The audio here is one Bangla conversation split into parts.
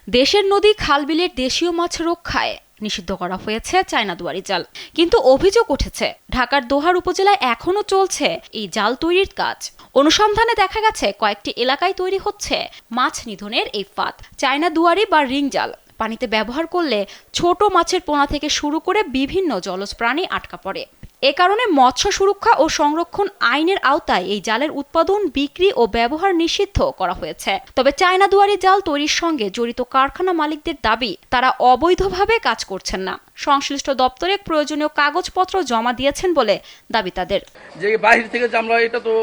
দেশের নদী খাল-বিলের দেশীয় মাছ রক্ষায় নিষিদ্ধ করা হয়েছে চায়না দুয়ারি জাল। কিন্তু অভিযোগ উঠেছে, ঢাকার দোহার উপজেলায় এখনো চলছে এই জাল তৈরির কাজ। অনুসন্ধানে দেখা গেছে কয়েকটি এলাকায় তৈরি হচ্ছে মাছ নিধনের এই ফাঁদ। চায়না দুয়ারি বা রিং জাল পানিতে ব্যবহার করলে ছোট মাছের পোনা থেকে শুরু করে বিভিন্ন জলজ প্রাণী আটকা পড়ে। এ কারণে মৎস্য সুরক্ষা ও সংরক্ষণ আইনের আওতায় এই জালের উৎপাদন, বিক্রি ও ব্যবহার নিষিদ্ধ করা হয়েছে। তবে চায়না দুয়ারি জাল তৈরির সঙ্গে জড়িত কারখানা মালিকদের দাবি, তারা অবৈধভাবে কাজ করছেন না, সংশ্লিষ্ট দপ্তরে প্রয়োজনীয় কাগজপত্র জমা দিয়েছেন বলে দাবি তাদের। যে বাহির থেকে যে আমরা এটা তো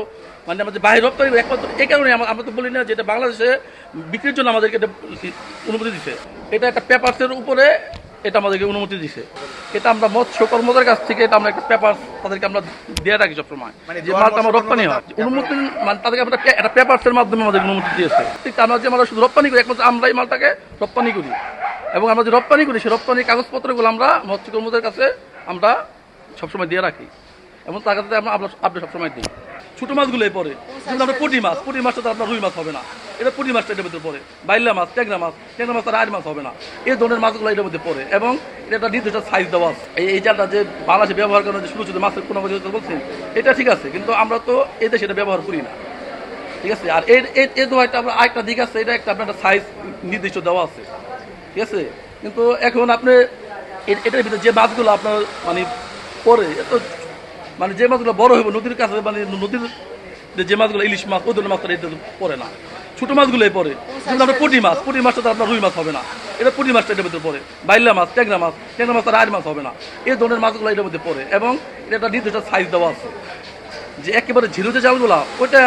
মানে আমাদের বাহির রপ্তানি একমাত্র এই কারণে আমরা তো বলি না যে এটা বাংলাদেশে বিক্রির জন্য আমাদেরকে এটা অনুমতি দিছে। এটা একটা পেপারসের উপরে এটা আমাদেরকে অনুমতি দিছে। এটা আমরা মৎস্য কর্মচারীর কাছ থেকে এটা আমরা একটা পেপার তাদেরকে আমরা দিয়ে রাখি সবসময়, যে মালটা আমার রপ্তানি হয় অনুমতি, মানে তাদেরকে আমরা একটা পেপারসের মাধ্যমে আমাদের অনুমতি দিয়েছে। ঠিক আমরা যে আমরা শুধু রপ্তানি করি, একমাত্র আমরা এই মালটাকে রপ্তানি করি এবং আমরা যে রপ্তানি করি সেই রপ্তানির কাগজপত্রগুলো আমরা মৎস্য কর্মচারীর কাছে আমরা সবসময় দিয়ে রাখি এবং তার কাছে আমরা আপডেট সবসময় দিই। ছোট মাছগুলো পরে কিন্তু আমরা পুঁটি মাছটা তো আপনার রুই মাছ হবে না, এটা পুঁটি মাছটা এটার মধ্যে পড়ে, বাইলা মাছ, ট্যাংরা মাছ আর আর মাছ হবে না, এই ধরনের মাছগুলো এটার মধ্যে পড়ে এবং এটা একটা নির্দিষ্ট সাইজ দেওয়া আছে। এই জালটা যে বাংলাদেশে ব্যবহার করার যে শুরু ছিল মাছের কোনো বলছেন এটা ঠিক আছে, কিন্তু আমরা তো এই দেশে এটা ব্যবহার করি না, ঠিক আছে। আর এর দোয়াইটা আমরা আরেকটা দিক আছে, এটা আপনার একটা সাইজ নির্দিষ্ট দেওয়া আছে, ঠিক আছে। কিন্তু এখন আপনি এটার ভিতরে যে মাছগুলো আপনার মানে পরে মানে যে মাছগুলো বড় হইব নদীর কাছে, মানে নদীর যে মাছগুলো ইলিশ মাছ ওই ধরনের মাছটা এটা পড়ে না, ছোট মাছগুলোই পড়ে। কিন্তু আমরা পুঁটি মাছটা তো আপনার রুই মাছ হবে না, এটা পুঁটি মাছটা এটার মধ্যে পড়ে, বাইলা মাছ, ট্যাংরা মাছ আর আর মাছ হবে না, এই ধরনের মাছগুলো এটার মধ্যে পড়ে এবং এটা একটা নির্দিষ্ট সাইজ দেওয়া আছে। যে একেবারে ঝিরো যে জালগুলা ওইটা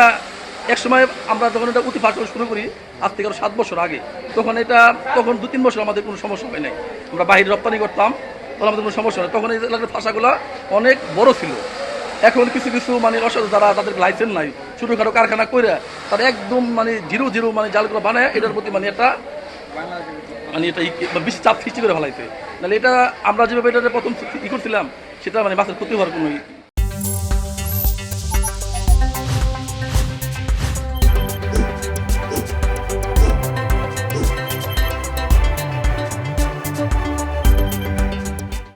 একসময় আমরা যখন এটা অতি ফাঁস শুরু করি, আজ থেকে আরো 7 বছর আগে, তখন 2-3 বছর আমাদের কোনো সমস্যা হয় নাই, আমরা বাইরে রপ্তানি করতাম, তখন আমাদের কোনো সমস্যা হয়। তখন এই এলাকার ফাঁসাগুলো অনেক বড় ছিল। এখন কিছু মানে অসাধু যারা তাদের লাইসেন্স নাই, ছোটোখাটো কারখানা করে তারা একদম মানে জিরো মানে জালগুলো বানায় এটার প্রতি মানে এটা বেশি চাপ সৃষ্টি করে ফেলাইছে। তাহলে এটা আমরা যেভাবে এটা প্রথম করছিলাম সেটা মানে মাছের ক্ষতি হওয়ার কোনো